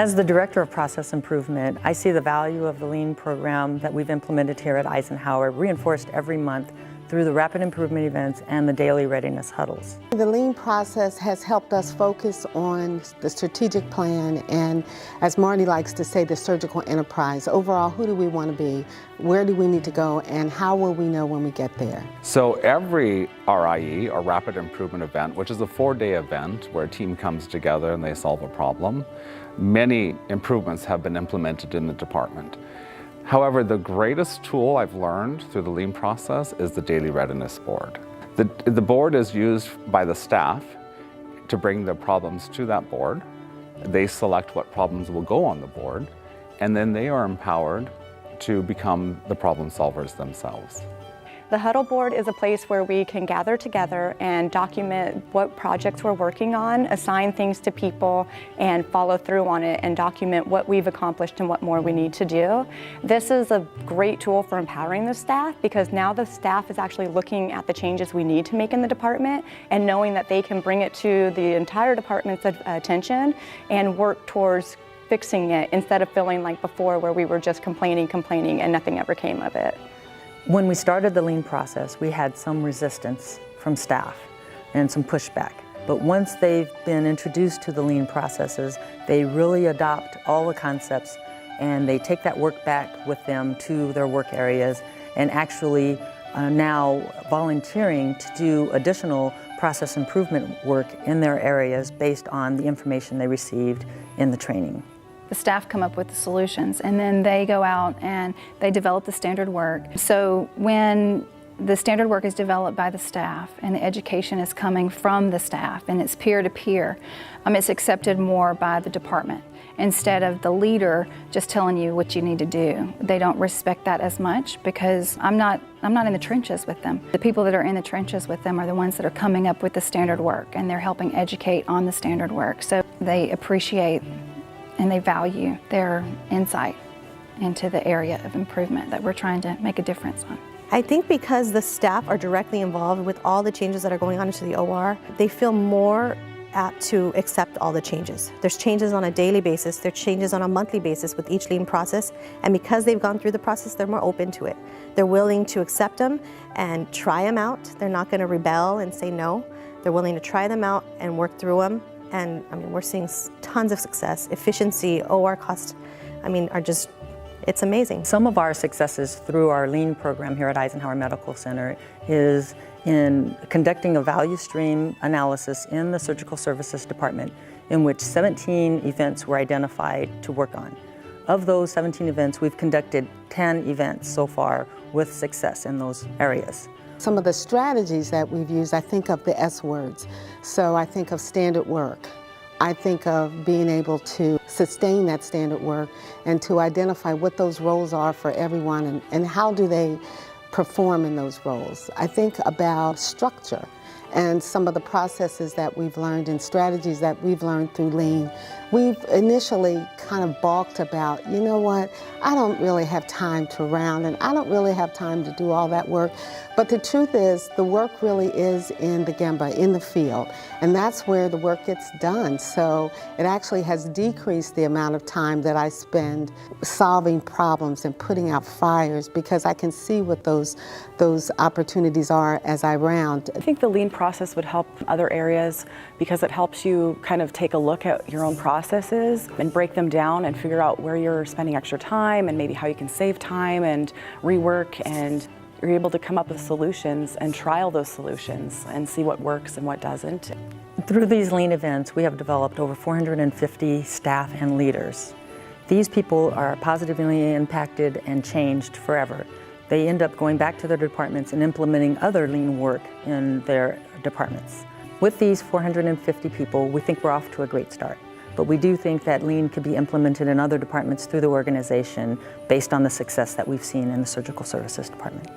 As the Director of Process Improvement, I see the value of the Lean program that we've implemented here at Eisenhower, reinforced every month through the rapid improvement events and the daily readiness huddles. The Lean process has helped us focus on the strategic plan and, as Marty likes to say, the surgical enterprise. Overall, who do we want to be? Where do we need to go? And how will we know when we get there? So every RIE, or Rapid Improvement Event, which is a 4-day event where a team comes together and they solve a problem, many improvements have been implemented in the department. However, the greatest tool I've learned through the Lean process is the Daily Readiness Board. The board is used by the staff to bring the problems to that board. They select what problems will go on the board, and then they are empowered to become the problem solvers themselves. The huddle board is a place where we can gather together and document what projects we're working on, assign things to people, and follow through on it and document what we've accomplished and what more we need to do. This is a great tool for empowering the staff because now the staff is actually looking at the changes we need to make in the department and knowing that they can bring it to the entire department's attention and work towards fixing it instead of feeling like before where we were just complaining and nothing ever came of it. When we started the Lean process, we had some resistance from staff and some pushback. But once they've been introduced to the Lean processes, they really adopt all the concepts and they take that work back with them to their work areas and actually now volunteering to do additional process improvement work in their areas based on the information they received in the training. The staff come up with the solutions and then they go out and they develop the standard work. So when the standard work is developed by the staff and the education is coming from the staff and it's peer-to-peer, it's accepted more by the department instead of the leader just telling you what you need to do. They don't respect that as much because I'm not in the trenches with them. The people that are in the trenches with them are the ones that are coming up with the standard work and they're helping educate on the standard work. So they appreciate and they value their insight into the area of improvement that we're trying to make a difference on. I think because the staff are directly involved with all the changes that are going on into the OR, they feel more apt to accept all the changes. There's changes on a daily basis, there's changes on a monthly basis with each Lean process, and because they've gone through the process, they're more open to it. They're willing to accept them and try them out. They're not going to rebel and say no. They're willing to try them out and work through them. And we're seeing tons of success. Efficiency, OR costs, are just, it's amazing. Some of our successes through our Lean program here at Eisenhower Medical Center is in conducting a value stream analysis in the Surgical Services Department in which 17 events were identified to work on. Of those 17 events, we've conducted 10 events so far with success in those areas. Some of the strategies that we've used, I think of the S words. So I think of standard work. I think of being able to sustain that standard work and to identify what those roles are for everyone and how do they perform in those roles. I think about structure and some of the processes that we've learned and strategies that we've learned through Lean. We've initially kind of balked about, you know what, I don't really have time to round and I don't really have time to do all that work. But the truth is, the work really is in the Gemba, in the field, and that's where the work gets done. So it actually has decreased the amount of time that I spend solving problems and putting out fires because I can see what those opportunities are as I round. I think the Lean process would help other areas because it helps you kind of take a look at your own processes and break them down and figure out where you're spending extra time and maybe how you can save time and rework, and you're able to come up with solutions and trial those solutions and see what works and what doesn't. Through these Lean events, we have developed over 450 staff and leaders. These people are positively impacted and changed forever. They end up going back to their departments and implementing other Lean work in their departments. With these 450 people, we think we're off to a great start. But we do think that Lean could be implemented in other departments through the organization based on the success that we've seen in the Surgical Services Department.